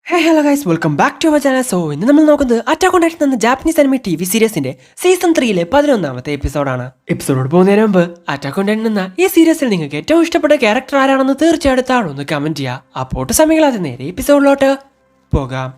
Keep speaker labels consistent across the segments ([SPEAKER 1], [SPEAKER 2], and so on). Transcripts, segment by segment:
[SPEAKER 1] Hey hello guys, welcome back to our channel. So ഇന്ന് നമ്മൾ നോക്കുന്നത് അറ്റാക്ക് ഓൺ ടൈറ്റൻ എന്ന ജാപ്പനീസ് അനിമി TV സീരീസിന്റെ സീസൺ 3 11ാമത്തെ എപ്പിസോഡാണ്. എപ്പിസോഡോട് പോകുന്നതിന് മുമ്പ് അറ്റാക്ക് ഓൺ ടൈറ്റൻ എന്ന ഈ സീരീസിൽ നിങ്ങൾക്ക് ഏറ്റവും ഇഷ്ടപ്പെട്ട ക്യാരക്ടർ ആരാണെന്ന് തീർച്ചയായിട്ടും താഴെ കമന്റ് ചെയ്യുക. അപ്പോൾ സമയങ്ങളാതെ നേരെ എപ്പിസോഡിലോട്ട് പോകാം.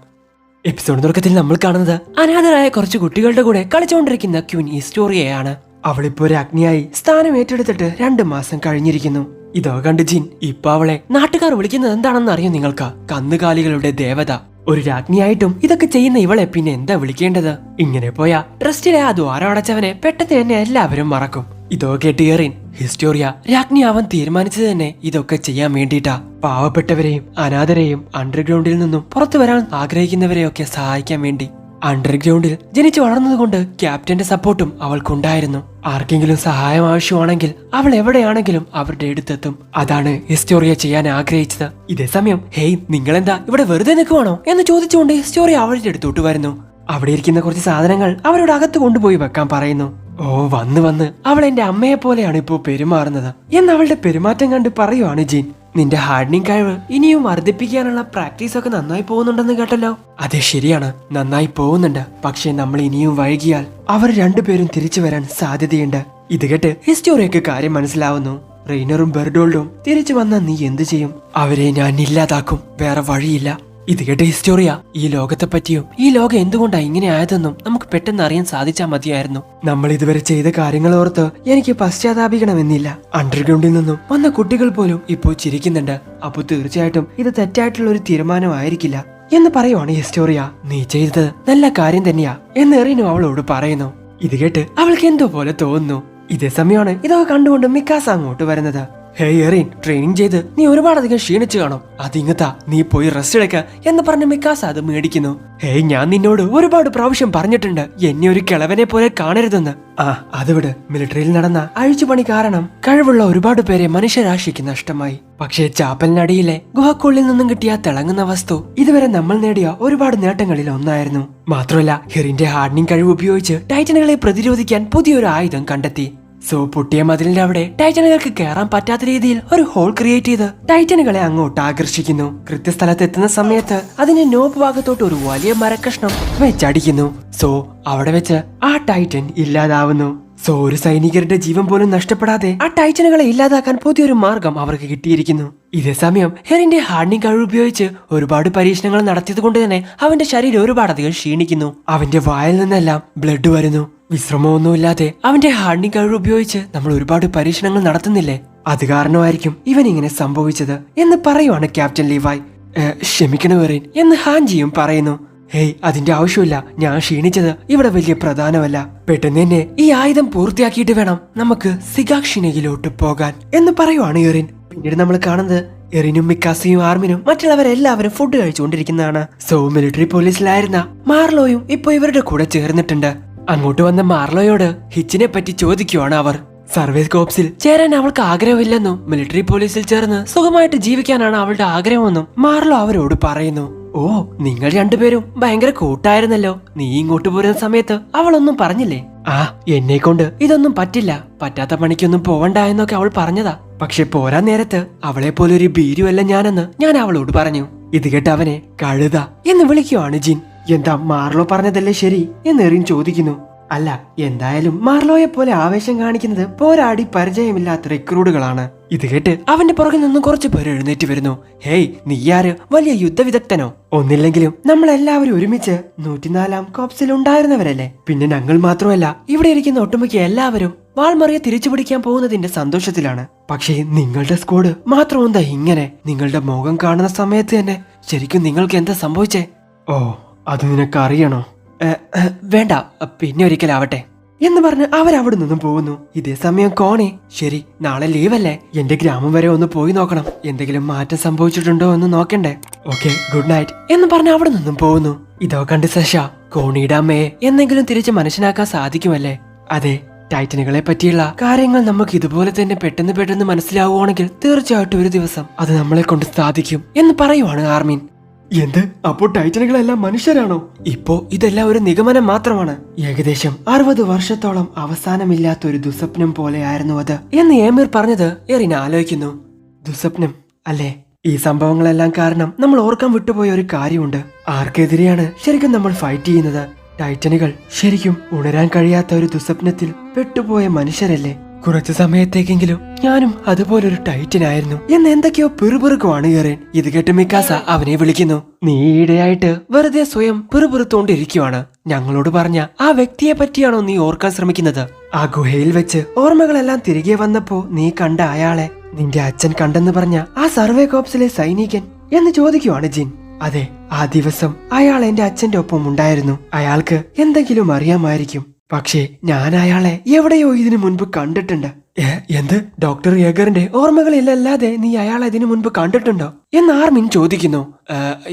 [SPEAKER 1] എപ്പിസോഡ് തുടക്കത്തിൽ നമ്മൾ കാണുന്നത് അനാഥരായ കുറച്ച് കുട്ടികളുടെ കൂടെ കളിച്ചുകൊണ്ടിരിക്കുന്ന ക്വീൻ ഹിസ്റ്റോറിയയാണ്. അവളിപ്പോ രാജ്ഞിയായി സ്ഥാനം ഏറ്റെടുത്തിട്ട് 2 മാസം കഴിഞ്ഞിരിക്കുന്നു. ഇതോ കണ്ട് ജിൻ ഇപ്പൊ അവളെ നാട്ടുകാർ വിളിക്കുന്നത് എന്താണെന്ന് അറിയോ നിങ്ങൾക്ക്? കന്നുകാലികളുടെ ദേവത. ഒരു രാജ്ഞിയായിട്ടും ഇതൊക്കെ ചെയ്യുന്ന ഇവളെ പിന്നെ എന്താ വിളിക്കേണ്ടത്? ഇങ്ങനെ പോയാ ട്രസ്റ്റിലെ ആ ദ്വാരം അടച്ചവനെ പെട്ടെന്ന് തന്നെ എല്ലാവരും മറക്കും. ഇതോ കേട്ട് എറിൻ ഹിസ്റ്റോറിയ രാജ്ഞിയാവാൻ തീരുമാനിച്ചത് തന്നെ ഇതൊക്കെ ചെയ്യാൻ വേണ്ടിയിട്ടാ. പാവപ്പെട്ടവരെയും അനാഥരെയും അണ്ടർഗ്രൗണ്ടിൽ നിന്നും പുറത്തു വരാൻ ആഗ്രഹിക്കുന്നവരെയൊക്കെ സഹായിക്കാൻ വേണ്ടി. അണ്ടർഗ്രൗണ്ടിൽ ജനിച്ചു വളർന്നതുകൊണ്ട് ക്യാപ്റ്റന്റെ സപ്പോർട്ടും അവൾക്കുണ്ടായിരുന്നു. ആർക്കെങ്കിലും സഹായം ആവശ്യമാണെങ്കിൽ അവൾ എവിടെയാണെങ്കിലും അവരുടെ അടുത്തെത്തും. അതാണ് ഹിസ്റ്റോറിയ ചെയ്യാൻ ആഗ്രഹിച്ചത്. ഇതേസമയം ഹേയ്, നിങ്ങളെന്താ ഇവിടെ വെറുതെ നിൽക്കുവാണോ എന്ന് ചോദിച്ചുകൊണ്ട് ഹിസ്റ്റോറിയ അവളുടെ അടുത്തോട്ട് വരുന്നു. അവിടെ ഇരിക്കുന്ന കുറച്ച് സാധനങ്ങൾ അവരോട് അകത്ത് കൊണ്ടുപോയി വെക്കാൻ പറയുന്നു. ഓ, വന്ന് അവൾ എന്റെ അമ്മയെ പോലെയാണ് ഇപ്പോ പെരുമാറുന്നത് എന്ന് അവളുടെ പെരുമാറ്റം കണ്ട് പറയുവാണ് ജിൻ. നിന്റെ ഹാർഡനിങ് കഴിവ് ഇനിയും വർദ്ധിപ്പിക്കാനുള്ള പ്രാക്ടീസ് ഒക്കെ നന്നായി പോകുന്നുണ്ടെന്ന് കേട്ടല്ലോ. അതെ, ശരിയാണ്, നന്നായി പോകുന്നുണ്ട്. പക്ഷെ നമ്മൾ ഇനിയും വൈകിയാൽ അവർ രണ്ടുപേരും തിരിച്ചു വരാൻ സാധ്യതയുണ്ട്. ഇത് കേട്ട് ഹിസ്റ്റോറിയക്ക് കാര്യം മനസ്സിലാവുന്നു. റെയ്നറും ബെർഡോൾഡും തിരിച്ചു വന്നാൽ നീ എന്തു ചെയ്യും? അവരെ ഞാൻ ഇല്ലാതാക്കും, വേറെ വഴിയില്ല. ഇത് കേട്ട് ഹിസ്റ്റോറിയ ഈ ലോകത്തെ പറ്റിയും ഈ ലോകം എന്തുകൊണ്ടാ ഇങ്ങനെ ആയതെന്നും നമുക്ക് പെട്ടെന്ന് അറിയാൻ സാധിച്ചാൽ മതിയായിരുന്നു. നമ്മൾ ഇതുവരെ ചെയ്ത കാര്യങ്ങൾ ഓർത്ത് എനിക്ക് പശ്ചാത്താപിക്കണമെന്നില്ല. അണ്ടർഗ്രൗണ്ടിൽ നിന്നും വന്ന കുട്ടികൾ പോലും ഇപ്പോൾ ചിരിക്കുന്നുണ്ട്. അപ്പൊ തീർച്ചയായിട്ടും ഇത് തെറ്റായിട്ടുള്ള ഒരു തീരുമാനമായിരിക്കില്ല എന്ന് പറയുവാണ് ഹിസ്റ്റോറിയ. നീ ചെയ്തത് നല്ല കാര്യം തന്നെയാ എന്ന് എറിനും അവളോട് പറയുന്നു. ഇത് കേട്ട് അവൾക്ക് എന്തോ പോലെ തോന്നുന്നു. ഇതേ സമയമാണ് ഇതൊക്കെ കണ്ടുകൊണ്ട് മിക്കാസ അങ്ങോട്ട് വരുന്നത്. ഹേയ് എറിൻ, ട്രെയിനിങ് ചെയ്ത് നീ ഒരുപാടധികം ക്ഷീണിച്ചു കാണും. അതിങ്ങത്താ, നീ പോയി റെസ്റ്റ് എടുക്ക എന്ന് പറഞ്ഞ് മിക്കാസ അത് മേടിക്കുന്നു. ഹേയ്, ഞാൻ നിന്നോട് ഒരുപാട് പ്രാവശ്യം പറഞ്ഞിട്ടുണ്ട് എന്നെ ഒരു കിളവനെ പോലെ കാണരുതെന്ന്. അതിവിടെ മിലിറ്ററിയിൽ നടന്ന അഴിച്ചുപണി കാരണം കഴിവുള്ള ഒരുപാട് പേരെ മനുഷ്യരാശിക്ക് നഷ്ടമായി. പക്ഷേ ചാപ്പലിനടിയിലെ ഗുഹക്കുള്ളിൽ നിന്നും കിട്ടിയ തിളങ്ങുന്ന വസ്തു ഇതുവരെ നമ്മൾ നേടിയ ഒരുപാട് നേട്ടങ്ങളിൽ ഒന്നായിരുന്നു. മാത്രമല്ല, ഹെറിന്റെ ഹാർഡനിങ് കഴിവ് ഉപയോഗിച്ച് ടൈറ്റനുകളെ പ്രതിരോധിക്കാൻ പുതിയൊരു ആയുധം കണ്ടെത്തി. സോ പൊട്ടിയ മതിലിന്റെ അവിടെ ടൈറ്റനുകൾക്ക് കയറാൻ പറ്റാത്ത രീതിയിൽ ഒരു ഹോൾ ക്രിയേറ്റ് ചെയ്ത് ടൈറ്റനുകളെ അങ്ങോട്ട് ആകർഷിക്കുന്നു. കൃത്യസ്ഥലത്ത് എത്തുന്ന സമയത്ത് അതിന്റെ നോബ് ഭാഗത്തോട്ട് ഒരു വലിയ മരക്കഷ്ണം വെച്ചടിക്കുന്നു. സോ അവിടെ വെച്ച് ആ ടൈറ്റൻ ഇല്ലാതാവുന്നു. സോ ഒരു സൈനികരുടെ ജീവൻ പോലും നഷ്ടപ്പെടാതെ ആ ടൈറ്റനുകളെ ഇല്ലാതാക്കാൻ പുതിയൊരു മാർഗം അവർക്ക് കിട്ടിയിരിക്കുന്നു. ഇതേ സമയം ഹെറിന്റെ ഹാർഡനിങ് കഴിവ് ഉപയോഗിച്ച് ഒരുപാട് പരീക്ഷണങ്ങൾ നടത്തിയത് കൊണ്ട് തന്നെ അവന്റെ ശരീരം ഒരുപാടധികം ക്ഷീണിക്കുന്നു. അവന്റെ വായിൽ നിന്നെല്ലാം ബ്ലഡ് വരുന്നു. വിശ്രമമൊന്നുമില്ലാതെ അവന്റെ ഹാർഡനിങ് കഴിവ് ഉപയോഗിച്ച് നമ്മൾ ഒരുപാട് പരീക്ഷണങ്ങൾ നടത്തുന്നില്ലേ, അത് കാരണമായിരിക്കും ഇവൻ ഇങ്ങനെ സംഭവിച്ചത് എന്ന് പറയുവാണ് ക്യാപ്റ്റൻ ലീവായ്. ക്ഷമിക്കണം എറിൻ എന്ന് ഹാൻജിയും പറയുന്നു. ഹേയ്, അതിന്റെ ആവശ്യമില്ല, ഞാൻ ക്ഷീണിച്ചത് ഇവിടെ വലിയ പ്രധാനമല്ല. പെട്ടെന്ന് തന്നെ ഈ ആയുധം പൂർത്തിയാക്കിയിട്ട് വേണം നമുക്ക് സിഗാക്ഷിനയിലോട്ട് പോകാൻ എന്ന് പറയുവാണ് എറിൻ. പിന്നീട് നമ്മൾ കാണുന്നത് എറിനും മിക്കാസിയും ആർമിനും മറ്റുള്ളവരെല്ലാവരും ഫുഡ് കഴിച്ചുകൊണ്ടിരിക്കുന്നതാണ്. സോ മിലിറ്ററി പോലീസിലായിരുന്ന മാർലോയും ഇപ്പൊ ഇവരുടെ കൂടെ ചേർന്നിട്ടുണ്ട്. അങ്ങോട്ട് വന്ന മാർലോയോട് ഹിച്ചിനെ പറ്റി ചോദിക്കുവാണ് അവർ. സർവീസ് കോപ്സിൽ ചേരാൻ അവൾക്ക് ആഗ്രഹമില്ലെന്നും മിലിറ്ററി പോലീസിൽ ചേർന്ന് സുഖമായിട്ട് ജീവിക്കാനാണ് അവളുടെ ആഗ്രഹമെന്നും മാർലോ അവരോട് പറയുന്നു. ഓ, നിങ്ങൾ രണ്ടുപേരും ഭയങ്കര കൂട്ടായിരുന്നല്ലോ. നീ ഇങ്ങോട്ട് പോരുന്ന സമയത്ത് അവളൊന്നും പറഞ്ഞില്ലേ? എന്നെ കൊണ്ട് ഇതൊന്നും പറ്റില്ല, പറ്റാത്ത പണിക്കൊന്നും പോവണ്ട എന്നൊക്കെ അവൾ പറഞ്ഞതാ. പക്ഷെ പോരാൻ നേരത്ത് അവളെ പോലെ ഒരു ഭീരുവല്ല ഞാനെന്ന് ഞാൻ അവളോട് പറഞ്ഞു. ഇത് കേട്ട് അവനെ കഴുത എന്ന് വിളിക്കുവാണ് ജിൻ. എന്താ, മാർലോ പറഞ്ഞതല്ലേ ശരി എന്ന് എറിൻ ചോദിക്കുന്നു. അല്ല, എന്തായാലും മാർലോയെ പോലെ ആവേശം കാണിക്കുന്നത് പോരാടി പരിചയമില്ലാത്ത റിക്രൂട്ടുകളാണ്. ഇത് കേട്ട് അവന്റെ പുറകിൽ നിന്നും കുറച്ചു പേര് എഴുന്നേറ്റ് വരുന്നു. ഹേയ്, നീയാര് വലിയ യുദ്ധവിദഗ്ധനോ? ഒന്നില്ലെങ്കിലും നമ്മളെല്ലാവരും ഒരുമിച്ച് 104ാം കോപ്സിൽ ഉണ്ടായിരുന്നവരല്ലേ. പിന്നെ ഞങ്ങൾ മാത്രമല്ല, ഇവിടെ ഇരിക്കുന്ന ഒട്ടുമിക്ക എല്ലാവരും വാൾമറിയെ തിരിച്ചു പിടിക്കാൻ പോകുന്നതിന്റെ സന്തോഷത്തിലാണ്. പക്ഷേ നിങ്ങളുടെ സ്ക്വാഡ് മാത്രം എന്താ ഇങ്ങനെ? നിങ്ങളുടെ മുഖം കാണുന്ന സമയത്ത് തന്നെ ശരിക്കും നിങ്ങൾക്ക് എന്താ സംഭവിച്ചേ? ഓ, അത് നിനക്കറിയണോ? വേണ്ട, പിന്നെ ഒരിക്കലാവട്ടെ എന്ന് പറഞ്ഞ് അവരവിടെ നിന്നും പോകുന്നു. ഇതേ സമയം കോണി, ശരി, നാളെ ലീവല്ലേ, എന്റെ ഗ്രാമം വരെ ഒന്ന് പോയി നോക്കണം, എന്തെങ്കിലും മാറ്റം സംഭവിച്ചിട്ടുണ്ടോ എന്ന് നോക്കണ്ടേ. ഓക്കെ, ഗുഡ് നൈറ്റ് എന്ന് പറഞ്ഞ് അവിടെ നിന്നും പോകുന്നു. ഇതോ കണ്ട് സശ, കോണിയുടെ അമ്മയെ എന്തെങ്കിലും തിരിച്ച് മനസ്സിലാക്കാൻ സാധിക്കുമല്ലേ? അതെ, ടൈറ്റനുകളെ പറ്റിയുള്ള കാര്യങ്ങൾ നമുക്ക് ഇതുപോലെ തന്നെ പെട്ടെന്ന് മനസ്സിലാവുകയാണെങ്കിൽ തീർച്ചയായിട്ടും ഒരു ദിവസം അത് നമ്മളെ കൊണ്ട് സാധിക്കും എന്ന് പറയുവാണ് ആർമിൻ. എന്ത്, അപ്പോ ടൈറ്റനുകളെല്ലാം മനുഷ്യരാണോ? ഇപ്പോ ഇതെല്ലാം ഒരു നിഗമനം മാത്രമാണ്. ഏകദേശം 60 വർഷത്തോളം അവസാനമില്ലാത്തൊരു ദുസ്വപ്നം പോലെയായിരുന്നു അത് എന്ന് ഏമിർ പറഞ്ഞത് എറിൻ ആലോചിക്കുന്നു. ദുസ്വപ്നം അല്ലേ? ഈ സംഭവങ്ങളെല്ലാം കാരണം നമ്മൾ ഓർക്കാൻ വിട്ടുപോയ ഒരു കാര്യമുണ്ട്. ആർക്കെതിരെയാണ് ശരിക്കും നമ്മൾ ഫൈറ്റ് ചെയ്യുന്നത്? ടൈറ്റനുകൾ ശരിക്കും ഉണരാൻ കഴിയാത്ത ഒരു ദുസ്വപ്നത്തിൽ പെട്ടുപോയ മനുഷ്യരല്ലേ? കുറച്ചു സമയത്തേക്കെങ്കിലും ഞാനും അതുപോലൊരു ടൈറ്റനായിരുന്നു എന്ന് എന്തൊക്കെയോ പിറുപിറുക്കുവാണ് എറിൻ. ഇത് കേട്ട് മിക്കാസ അവനെ വിളിക്കുന്നു. നീ ഈയിടെയായിട്ട് വെറുതെ സ്വയം പിറുപിറുത്തോണ്ടിരിക്കുവാണ്. ഞങ്ങളോട് പറഞ്ഞ ആ വ്യക്തിയെ പറ്റിയാണോ നീ ഓർക്കാൻ ശ്രമിക്കുന്നത്? ആ ഗുഹയിൽ വെച്ച് ഓർമ്മകളെല്ലാം തിരികെ വന്നപ്പോ നീ കണ്ട അയാളെ നിന്റെ അച്ഛൻ കണ്ടെന്ന് പറഞ്ഞ ആ സർവേ കോപ്സിലെ സൈനികൻ എന്ന് ചോദിക്കുവാണ് ജിൻ. അതെ, ആ ദിവസം അയാൾ എന്റെ അച്ഛന്റെ ഒപ്പം ഉണ്ടായിരുന്നു. അയാൾക്ക് എന്തെങ്കിലും അറിയാമായിരിക്കും. പക്ഷേ ഞാൻ അയാളെ എവിടെയോ ഇതിനു മുൻപ് കണ്ടിട്ടുണ്ട്. എന്ത്? ഡോക്ടർ യേഗറിന്റെ ഓർമ്മകളിലല്ലാതെ നീ അയാളെ ഇതിനു മുൻപ് കണ്ടിട്ടുണ്ടോ എന്ന് ആർമിൻ ചോദിക്കുന്നു.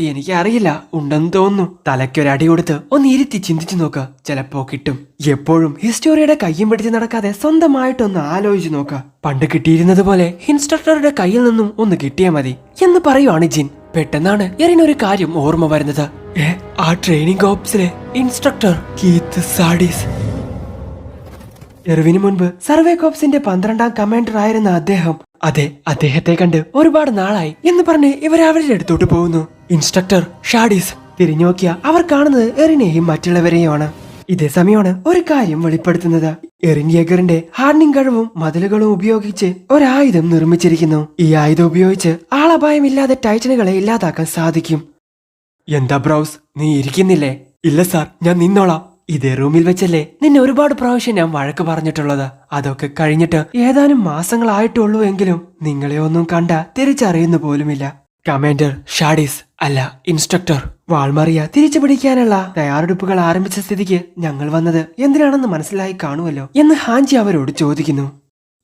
[SPEAKER 1] എനിക്ക് അറിയില്ല, ഉണ്ടെന്ന് തോന്നുന്നു. തലയ്ക്കൊരടി കൊടുത്ത് ഒന്ന് ഇരുത്തി ചിന്തിച്ചു നോക്ക, ചിലപ്പോ കിട്ടും. എപ്പോഴും ഹിസ്റ്റോറിയുടെ കയ്യും പിടിച്ച് നടക്കാതെ സ്വന്തമായിട്ടൊന്ന് ആലോചിച്ചു നോക്ക. പണ്ട് കിട്ടിയിരുന്നത് പോലെ ഇൻസ്ട്രക്ടറുടെ കയ്യിൽ നിന്നും ഒന്ന് കിട്ടിയാ മതി എന്ന് പറയുവാണ് ജിൻ. പെട്ടെന്നാണ് എറിനൊരു കാര്യം ഓർമ്മ വരുന്നത്. ആ ട്രെയിനിങ് കോപ്സിലെ ഇൻസ്ട്രക്ടർ കീത്ത് സാഡീസ്. എറിവിന് മുൻപ് സർവേ കോപ്സിന്റെ 12ാം കമാൻഡർ ആയിരുന്ന അദ്ദേഹം, അതെ, അദ്ദേഹത്തെ കണ്ട് ഒരുപാട് നാളായി എന്ന് പറഞ്ഞ് ഇവരവരുടെ അടുത്തോട്ട് പോകുന്നു. ഇൻസ്ട്രക്ടർ ഷാഡീസ്. തിരിഞ്ഞു നോക്കിയ അവർ കാണുന്നത് എറിനെയും മറ്റുള്ളവരെയുമാണ്. ഇതേ സമയമാണ് ഒരു കാര്യം വെളിപ്പെടുത്തുന്നത്. എറിൻ യേഗറിന്റെ ഹാർണിംഗ് കഴിവും മതിലുകളും ഉപയോഗിച്ച് ഒരായുധം നിർമ്മിച്ചിരിക്കുന്നു. ഈ ആയുധം ഉപയോഗിച്ച് ആളപായമില്ലാതെ ടൈറ്റനുകളെ ഇല്ലാതാക്കാൻ സാധിക്കും. എന്താ ബ്രൗസ്, നീ ഇരിക്കുന്നില്ലേ? ഇല്ല സാർ, ഞാൻ നിന്നോളാം. ഇതേ റൂമിൽ വെച്ചല്ലേ നിന്നെ ഒരുപാട് പ്രാവശ്യം ഞാൻ വഴക്ക് പറഞ്ഞിട്ടുള്ളത്. അതൊക്കെ കഴിഞ്ഞിട്ട് ഏതാനും മാസങ്ങളായിട്ടുള്ളൂ എങ്കിലും നിങ്ങളെ ഒന്നും കണ്ട തിരിച്ചറിയുന്ന പോലുമില്ല. കമാൻഡർ ഷാഡീസ്, അല്ല ഇൻസ്ട്രക്ടർ. വാൾമറിയ തിരിച്ചു പിടിക്കാനുള്ള തയ്യാറെടുപ്പുകൾ ആരംഭിച്ച സ്ഥിതിക്ക് ഞങ്ങൾ വന്നത് എന്തിനാണെന്ന് മനസ്സിലായി കാണുമല്ലോ എന്ന് ഹാൻജി അവരോട് ചോദിക്കുന്നു.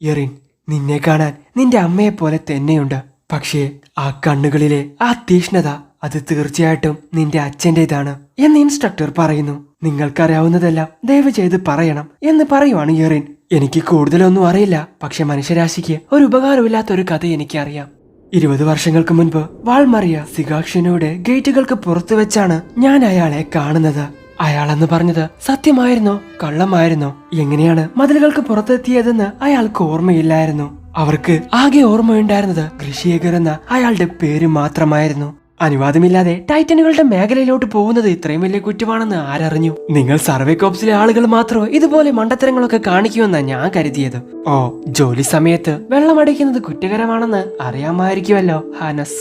[SPEAKER 1] എറിൻ, നിന്നെ കാണാൻ നിന്റെ അമ്മയെ പോലെ തന്നെയുണ്ട്. പക്ഷേ ആ കണ്ണുകളിലെ ആ തീഷ്ണത അത് തീർച്ചയായിട്ടും നിന്റെ അച്ഛൻ്റെതാണ് എന്ന് ഇൻസ്ട്രക്ടർ പറയുന്നു. നിങ്ങൾക്കറിയാവുന്നതെല്ലാം ദയവ് ചെയ്ത് പറയണം എന്ന് പറയുവാണ് എറിൻ. എനിക്ക് കൂടുതലൊന്നും അറിയില്ല, പക്ഷെ മനുഷ്യരാശിക്ക് ഒരു ഉപകാരമില്ലാത്ത ഒരു കഥ എനിക്കറിയാം. 20 വർഷങ്ങൾക്ക് മുൻപ് വാൾമറിയ സിഗാക്ഷനോട് ഗേറ്റുകൾക്ക് പുറത്തു വെച്ചാണ് ഞാൻ അയാളെ കാണുന്നത്. അയാളെന്ന് പറഞ്ഞത് സത്യമായിരുന്നോ കള്ളമായിരുന്നോ? എങ്ങനെയാണ് മതിലുകൾക്ക് പുറത്തെത്തിയതെന്ന് അയാൾക്ക് ഓർമ്മയില്ലായിരുന്നു. അവർക്ക് ആകെ ഓർമ്മയുണ്ടായിരുന്നത് ഋഷിയേഗർ എന്ന അയാളുടെ പേര് മാത്രമായിരുന്നു. അനുവാദമില്ലാതെ ടൈറ്റനുകളുടെ മേഖലയിലോട്ട് പോകുന്നത് ഇത്രയും വലിയ കുറ്റമാണെന്ന് ആരറിഞ്ഞു? നിങ്ങൾ സർവേ കോപ്സിലെ ആളുകൾ മാത്രമോ ഇതുപോലെ മണ്ടത്തരങ്ങളൊക്കെ കാണിക്കുമെന്നാ ഞാൻ കരുതിയത്. ഓ, ജോലി സമയത്ത് വെള്ളമടിക്കുന്നത് കുറ്റകരമാണെന്ന് അറിയാമായിരിക്കുമല്ലോ ഹാനസ്.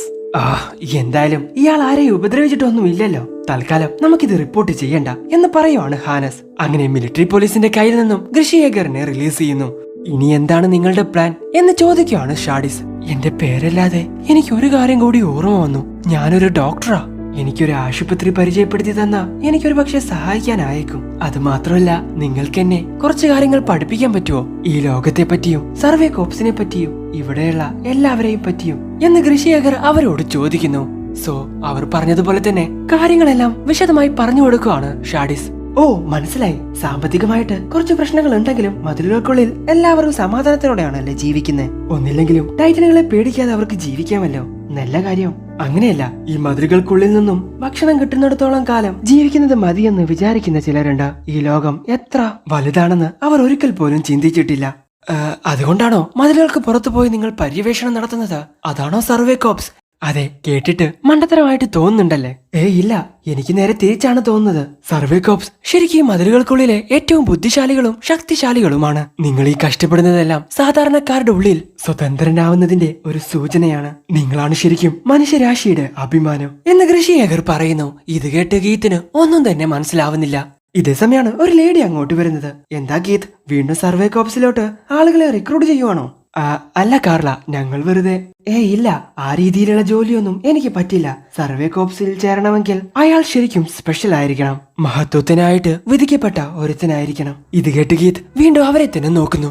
[SPEAKER 1] എന്തായാലും ഇയാൾ ആരെയും ഉപദ്രവിച്ചിട്ടൊന്നുമില്ലല്ലോ. തൽക്കാലം നമുക്കിത് റിപ്പോർട്ട് ചെയ്യണ്ട എന്ന് പറയുവാണ് ഹാനസ്. അങ്ങനെ മിലിറ്ററി പോലീസിന്റെ കയ്യിൽ നിന്നും ഋഷിയേഗറിനെ റിലീസ് ചെയ്യുന്നു. ഇനി എന്താണ് നിങ്ങളുടെ പ്ലാൻ എന്ന് ചോദിക്കുകയാണ് ഷാഡീസ്. എന്റെ പേരല്ലാതെ എനിക്ക് ഒരു കാര്യം കൂടി ഓർമ്മ വന്നു. ഞാനൊരു ഡോക്ടറാ. എനിക്കൊരു ആശുപത്രി പരിചയപ്പെടുത്തി തന്നാ എനിക്കൊരു പക്ഷെ സഹായിക്കാനായേക്കും. അത് മാത്രമല്ല, നിങ്ങൾക്ക് എന്നെ കുറച്ചു കാര്യങ്ങൾ പഠിപ്പിക്കാൻ പറ്റുമോ? ഈ ലോകത്തെ പറ്റിയും സർവേ കോപ്സിനെ പറ്റിയും ഇവിടെയുള്ള എല്ലാവരെയും പറ്റിയും എന്ന് ഋഷിയേഗർ അവരോട് ചോദിക്കുന്നു. സോ അവർ പറഞ്ഞതുപോലെ തന്നെ കാര്യങ്ങളെല്ലാം വിശദമായി പറഞ്ഞു കൊടുക്കുവാണ് ഷാഡീസ്. ഓ, മനസ്സിലായി. സാമ്പത്തികമായിട്ട് കുറച്ച് പ്രശ്നങ്ങൾ ഉണ്ടെങ്കിലും മതിലുകൾക്കുള്ളിൽ എല്ലാവരും സമാധാനത്തോടെയാണല്ലേ ജീവിക്കുന്നത്. ഒന്നില്ലെങ്കിലും ടൈറ്റനുകളെ പേടിക്കാതെ അവർക്ക് ജീവിക്കാമല്ലോ. നല്ല കാര്യം. അങ്ങനെയല്ല, ഈ മതിലുകൾക്കുള്ളിൽ നിന്നും ഭക്ഷണം കിട്ടുന്നിടത്തോളം കാലം ജീവിക്കുന്നത് മതിയെന്ന് വിചാരിക്കുന്ന ചിലരുണ്ട്. ഈ ലോകം എത്ര വലുതാണെന്ന് അവർ ഒരിക്കൽ പോലും ചിന്തിച്ചിട്ടില്ല. അതുകൊണ്ടാണോ മതിലുകൾക്ക് പുറത്തു പോയി നിങ്ങൾ പര്യവേഷണം നടത്തുന്നത്? അതാണോ സർവേ കോപ്സ്? അതെ, കേട്ടിട്ട് മണ്ടത്തരമായിട്ട് തോന്നുന്നുണ്ടല്ലേ? ഇല്ല, എനിക്ക് നേരെ തിരിച്ചാണ് തോന്നുന്നത്. സർവേ കോപ്സ് ശരിക്കും മതിലുകൾക്കുള്ളിലെ ഏറ്റവും ബുദ്ധിശാലികളും ശക്തിശാലികളുമാണ്. നിങ്ങൾ ഈ കഷ്ടപ്പെടുന്നതെല്ലാം സാധാരണക്കാരുടെ ഉള്ളിൽ സ്വതന്ത്രനാവുന്നതിന്റെ ഒരു സൂചനയാണ്. നിങ്ങളാണ് ശരിക്കും മനുഷ്യരാശിയുടെ അഭിമാനം എന്ന് ഋഷിയേഗർ പറയുന്നു. ഇത് കേട്ട് ഗീത്തിന് ഒന്നും തന്നെ മനസ്സിലാവുന്നില്ല. ഇതേ സമയമാണ് ഒരു ലേഡി അങ്ങോട്ട് വരുന്നത്. എന്താ ഗീത്, വീണ്ടും സർവേ കോപ്സിലോട്ട് ആളുകളെ റിക്രൂട്ട് ചെയ്യുവാണോ? അല്ല കാർല, ഞങ്ങൾ വെറുതെ. ഇല്ല, ആ രീതിയിലുള്ള ജോലിയൊന്നും എനിക്ക് പറ്റില്ല. സർവേ കോപ്സിൽ ചേരണമെങ്കിൽ അയാൾ ശരിക്കും സ്പെഷ്യൽ ആയിരിക്കണം. മഹത്വത്തിനായിട്ട് വിധിക്കപ്പെട്ട ഒരുത്തനായിരിക്കണം. ഇത് കേട്ട് ഗീത് വീണ്ടും അവരെ തന്നെ നോക്കുന്നു.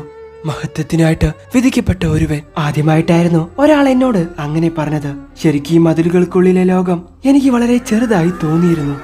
[SPEAKER 1] മഹത്വത്തിനായിട്ട് വിധിക്കപ്പെട്ട ഒരുവൻ. ആദ്യമായിട്ടായിരുന്നു ഒരാൾ എന്നോട് അങ്ങനെ പറഞ്ഞത്. ശരിക്കും ഈ മതിലുകൾക്കുള്ളിലെ ലോകം എനിക്ക് വളരെ ചെറുതായി തോന്നിയിരുന്നു.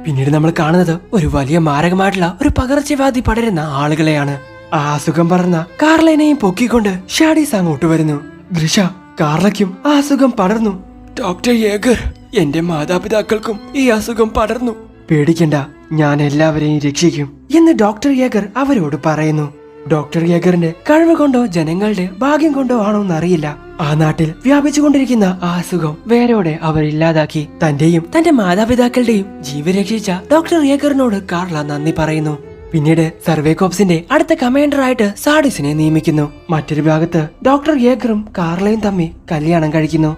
[SPEAKER 1] പിന്നീട് നമ്മൾ കാണുന്നത് ഒരു വലിയ മാരകമായിട്ടുള്ള ഒരു പകർച്ചവ്യാധി പടരുന്ന ആളുകളെയാണ്. ആ അസുഖം പടർന്ന കാർലനെയും പൊക്കിക്കൊണ്ട് ഷാഡീസ് അങ്ങോട്ട് വരുന്നു. ഗ്രിഷ, കാർലയ്ക്കും ആ അസുഖം പടർന്നു. ഡോക്ടർ യേഗർ, എന്റെ മാതാപിതാക്കൾക്കും ഈ അസുഖം പടർന്നു. പേടിക്കണ്ട, ഞാൻ എല്ലാവരെയും രക്ഷിക്കും എന്ന് ഡോക്ടർ യേഗർ അവരോട് പറയുന്നു. ഡോക്ടർ യേഗറിന്റെ കഴിവ് കൊണ്ടോ ജനങ്ങളുടെ ഭാഗ്യം കൊണ്ടോ ആണോ എന്നറിയില്ല, ആ നാട്ടിൽ വ്യാപിച്ചുകൊണ്ടിരിക്കുന്ന ആ അസുഖം വേരോടെ അവർ ഇല്ലാതാക്കി. തന്റെയും തന്റെ മാതാപിതാക്കളുടെയും ജീവൻ രക്ഷിച്ച ഡോക്ടർ യേഗറിനോട് കാർല നന്ദി പറയുന്നു. പിന്നീട് സർവേ കോപ്സിന്റെ അടുത്ത കമാൻഡറായിട്ട് സാഡിസിനെ നിയമിക്കുന്നു. മറ്റൊരു ഭാഗത്ത് ഡോക്ടർ യേഗറും കാർലയും തമ്മിൽ കല്യാണം കഴിക്കുന്നു.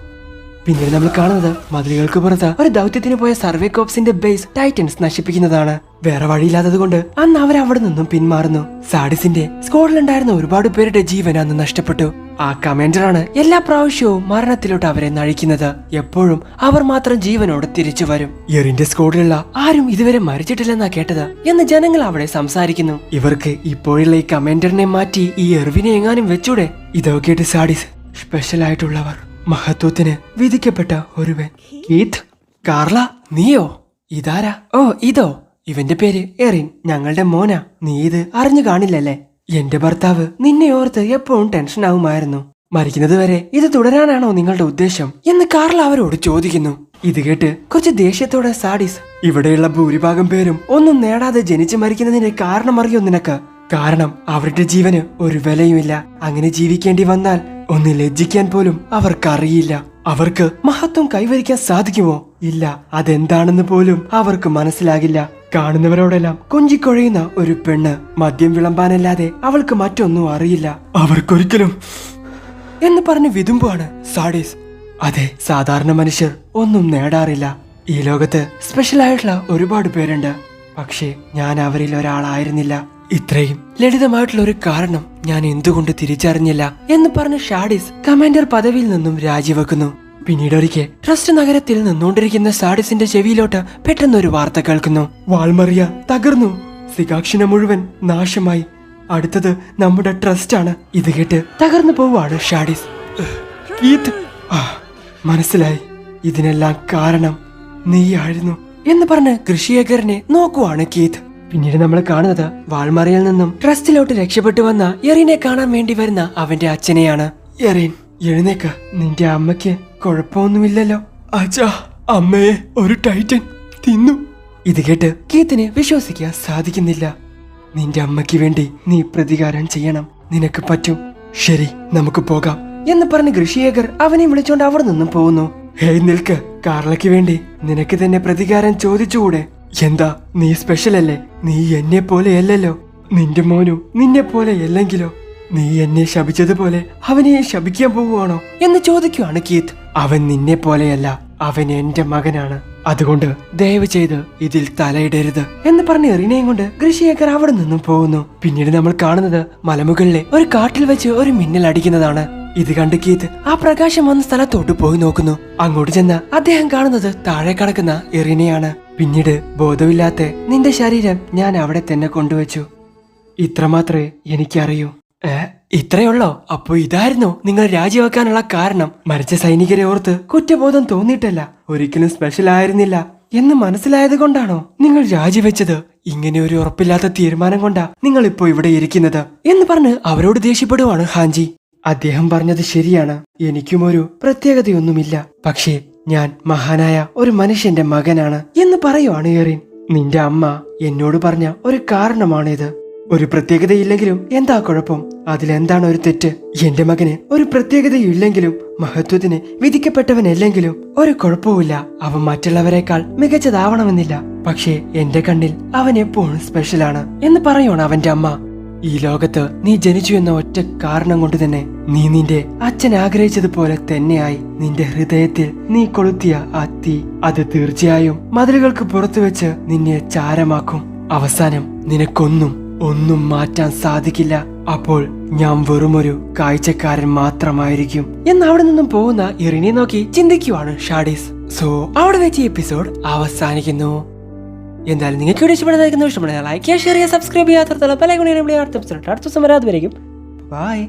[SPEAKER 1] പിന്നീട് നമ്മൾ കാണുന്നത് മതിലുകൾക്ക് പുറത്ത് ഒരു ദൗത്യത്തിന് പോയ സർവേ കോപ്സിന്റെ ബേസ് ടൈറ്റൻസ് നശിപ്പിക്കുന്നതാണ്. വേറെ വഴിയില്ലാത്തത് കൊണ്ട് അന്ന് അവർ അവിടെ നിന്നും പിന്മാറുന്നു. സാഡിസിന്റെ സ്ക്വാഡിലുണ്ടായിരുന്ന ഒരുപാട് പേരുടെ ജീവൻ അന്ന് നഷ്ടപ്പെട്ടു. ആ കമാൻഡറാണ് എല്ലാ പ്രാവശ്യവും മരണത്തിലോട്ട് അവരെ നയിക്കുന്നത്. എപ്പോഴും അവർ മാത്രം ജീവനോടെ തിരിച്ചു വരും. എറിന്റെ സ്ക്വാഡിലുള്ള ആരും ഇതുവരെ മരിച്ചിട്ടില്ലെന്നാ കേട്ടത് എന്ന് ജനങ്ങൾ അവിടെ സംസാരിക്കുന്നു. ഇവർക്ക് ഇപ്പോഴുള്ള ഈ കമാൻഡറിനെ മാറ്റി ഈ എറിവിനെ എങ്ങാനും വെച്ചൂടെ? ഇതൊക്കെ കേട്ട് സാഡിസ്, സ്പെഷ്യൽ ആയിട്ടുള്ളവർ, മഹത്വത്തിന് വിധിക്കപ്പെട്ട ഒരുവൻ. കീത്ത്, കാർല, നീയോ? ഇതാരാ? ഓ, ഇതോ? ഇവന്റെ പേര് എറിൻ, ഞങ്ങളുടെ മോനാ. നീ ഇത് അറിഞ്ഞു കാണില്ലല്ലേ? എന്റെ ഭർത്താവ് നിന്നെ ഓർത്ത് എപ്പോഴും ടെൻഷൻ ആവുമായിരുന്നു. മരിക്കുന്നത് വരെ ഇത് തുടരാനാണോ നിങ്ങളുടെ ഉദ്ദേശം എന്ന് കാർല അവരോട് ചോദിക്കുന്നു. ഇത് കേട്ട് കുറച്ച് ദേഷ്യത്തോടെ സാഡിസ്, ഇവിടെയുള്ള ഭൂരിഭാഗം പേരും ഒന്നും നേടാതെ ജനിച്ചു മരിക്കുന്നതിന്റെ കാരണം അറിയോ നിനക്ക്? കാരണം അവരുടെ ജീവന് ഒരു വിലയുമില്ല. അങ്ങനെ ജീവിക്കേണ്ടി വന്നാൽ ഒന്ന് ലജ്ജിക്കാൻ പോലും അവർക്കറിയില്ല. അവർക്ക് മഹത്വം കൈവരിക്കാൻ സാധിക്കുമോ? ഇല്ല, അതെന്താണെന്ന് പോലും അവർക്ക് മനസ്സിലാകില്ല. കാണുന്നവരോടെല്ലാം കൊഞ്ചിക്കൊഴയുന്ന ഒരു പെണ്ണ്, മദ്യം വിളമ്പാനല്ലാതെ അവൾക്ക് മറ്റൊന്നും അറിയില്ല. അവർക്കൊരിക്കലും എന്ന് പറഞ്ഞ് വിതുമ്പാണ് സാഡിസ്. അതെ, സാധാരണ മനുഷ്യർ ഒന്നും നേടാറില്ല. ഈ ലോകത്ത് സ്പെഷ്യൽ ആയിട്ടുള്ള ഒരുപാട് പേരുണ്ട്, പക്ഷേ ഞാൻ അവരിൽ ഒരാളായിരുന്നില്ല. ഇത്രയും ലളിതമായിട്ടുള്ള ഒരു കാരണം ഞാൻ എന്തുകൊണ്ട് തിരിച്ചറിഞ്ഞില്ല എന്ന് പറഞ്ഞ് ഷാഡിസ് കമാൻഡർ പദവിയിൽ നിന്നും രാജിവെക്കുന്നു. പിന്നീട് ഒരിക്കൽ ട്രസ്റ്റ് നഗരത്തിൽ നിന്നുകൊണ്ടിരിക്കുന്ന സാഡിസിന്റെ ചെവിയിലോട്ട് പെട്ടെന്നൊരു വാർത്ത കേൾക്കുന്നു. വാൾമറിയ തകർന്നു, സിഗാക്ഷിനെ മുഴുവൻ നാശമായി. അടുത്തത് നമ്മുടെ ട്രസ്റ്റ് ആണ്. ഇത് കേട്ട് തകർന്നു പോവാണ് ഷാഡിസ്. മനസ്സിലായി, ഇതിനെല്ലാം കാരണം നീയായിരുന്നു എന്ന് പറഞ്ഞ് കൃഷിയേക്കറിനെ നോക്കുവാണ് കീത്ത്. പിന്നീട് നമ്മൾ കാണുന്നത് വാൾമറയിൽ നിന്നും ട്രസ്റ്റിലോട്ട് രക്ഷപ്പെട്ടു വന്ന എറിനെ കാണാൻ വേണ്ടി വരുന്ന അവന്റെ അച്ഛനെയാണ്. എറിൻ, എഴുന്നേക്ക, നിന്റെ അമ്മയ്ക്ക് കുഴപ്പമൊന്നുമില്ലല്ലോ? അച്ഛാ, അമ്മയെ ഒരു ടൈറ്റൻ തിന്നു. ഇത് കേട്ട് കീത്തിന് വിശ്വസിക്കാൻ സാധിക്കുന്നില്ല. നിന്റെ അമ്മയ്ക്ക് വേണ്ടി നീ പ്രതികാരം ചെയ്യണം, നിനക്ക് പറ്റും. ശരി, നമുക്ക് പോകാം എന്ന് പറഞ്ഞ് കൃഷിയേക്കർ അവനെ വിളിച്ചോണ്ട് അവിടെ നിന്നും പോകുന്നു. ഹേയ് നിൽക്ക്, കാർലയ്ക്ക് വേണ്ടി നിനക്ക് തന്നെ പ്രതികാരം ചോദിച്ചുകൂടെ? എന്താ, നീ സ്പെഷ്യൽ അല്ലേ? നീ എന്നെ പോലെയല്ലല്ലോ. നിന്റെ മോനും നിന്നെ പോലെ അല്ലെങ്കിലോ? നീ എന്നെ ശപിച്ചതുപോലെ അവനെ ശപിക്കാൻ പോവുകയാണോ എന്ന് ചോദിക്കുവാണ് കീത്ത്. അവൻ നിന്നെ പോലെയല്ല, അവൻ എന്റെ മകനാണ്. അതുകൊണ്ട് ദയവ് ചെയ്ത് ഇതിൽ തലയിടരുത് എന്ന് പറഞ്ഞ് എറിനെയും കൊണ്ട് കൃഷിയേക്കർ അവിടെ നിന്നും പോകുന്നു. പിന്നീട് നമ്മൾ കാണുന്നത് മലമുകളിലെ ഒരു കാട്ടിൽ വെച്ച് ഒരു മിന്നൽ അടിക്കുന്നതാണ്. ഇത് കണ്ട് കീത്ത് ആ പ്രകാശം വന്ന സ്ഥലത്തോട്ട് പോയി നോക്കുന്നു. അങ്ങോട്ട് ചെന്ന് അദ്ദേഹം കാണുന്നത് താഴെ കിടക്കുന്ന എറിനെയാണ്. പിന്നീട് ബോധമില്ലാത്ത നിന്റെ ശരീരം ഞാൻ അവിടെ തന്നെ കൊണ്ടുവച്ചു. ഇത്രമാത്രമേ എനിക്കറിയൂ. ഇത്രയുള്ളോ? അപ്പൊ ഇതായിരുന്നു നിങ്ങൾ രാജിവെക്കാനുള്ള കാരണം? മരിച്ച സൈനികരെ ഓർത്ത് കുറ്റബോധം തോന്നിയിട്ടല്ല, ഒരിക്കലും സ്പെഷ്യൽ ആയിരുന്നില്ല എന്ന് മനസ്സിലായത് കൊണ്ടാണോ നിങ്ങൾ രാജിവെച്ചത്? ഇങ്ങനെ ഒരു ഉറപ്പില്ലാത്ത തീരുമാനം കൊണ്ടാ നിങ്ങൾ ഇപ്പോ ഇവിടെ ഇരിക്കുന്നത് എന്ന് പറഞ്ഞ് അവരോട് ദേഷ്യപ്പെടുവാണ് ഹാൻജി. അദ്ദേഹം പറഞ്ഞത് ശരിയാണ്, എനിക്കും ഒരു പ്രത്യേകതയൊന്നുമില്ല, പക്ഷേ ഞാൻ മഹാനായ ഒരു മനുഷ്യന്റെ മകനാണ് എന്ന് പറയുവാണ് എറിൻ. നിന്റെ അമ്മ എന്നോട് പറഞ്ഞ ഒരു കാരണമാണിത്. ഒരു പ്രത്യേകതയില്ലെങ്കിലും എന്താ കുഴപ്പം? അതിലെന്താണ് ഒരു തെറ്റ്? എന്റെ മകന് ഒരു പ്രത്യേകതയില്ലെങ്കിലും മഹത്വത്തിന് വിധിക്കപ്പെട്ടവനല്ലെങ്കിലും ഒരു കുഴപ്പവുമില്ല. അവൻ മറ്റുള്ളവരെക്കാൾ മികച്ചതാവണമെന്നില്ല, പക്ഷേ എന്റെ കണ്ണിൽ അവൻ എപ്പോഴും സ്പെഷ്യലാണ് എന്ന് പറയുവാണ് അവന്റെ അമ്മ. ഈ ലോകത്ത് നീ ജനിച്ചു എന്ന ഒറ്റ കാരണം കൊണ്ട് തന്നെ നീ നിന്റെ അച്ഛൻ ആഗ്രഹിച്ചതുപോലെ തന്നെയായി. നിന്റെ ഹൃദയത്തിൽ നീ കൊളുത്തിയ ആ തീ, അത് തീർച്ചയായും മതിലുകൾക്ക് പുറത്തു വെച്ച് നിന്നെ ചാരമാക്കും. അവസാനം നിനക്കൊന്നും മാറ്റാൻ സാധിക്കില്ല. അപ്പോൾ ഞാൻ വെറുമൊരു കാഴ്ചക്കാരൻ മാത്രമായിരിക്കും എന്ന് അവിടെ നിന്നും പോകുന്ന എറിനെ നോക്കി ചിന്തിക്കുവാണ് ഷാഡിസ്. സോ അവിടെ വെച്ച് ഈ എപ്പിസോഡ് അവസാനിക്കുന്നു. എന്തായാലും നിങ്ങൾക്ക് ഇവിടെ ഇഷ്ടപ്പെടുന്ന ലൈക്ക് ചെയ്യുക, ഷെയർ ചെയ്യുക, സബ്സ്ക്രൈബ് ചെയ്യാത്ത പല ഗുണങ്ങളും അടുത്ത എപ്പിസോഡ് അടുത്ത ദിവസം വരാതെ വരയ്ക്കും. ബൈ.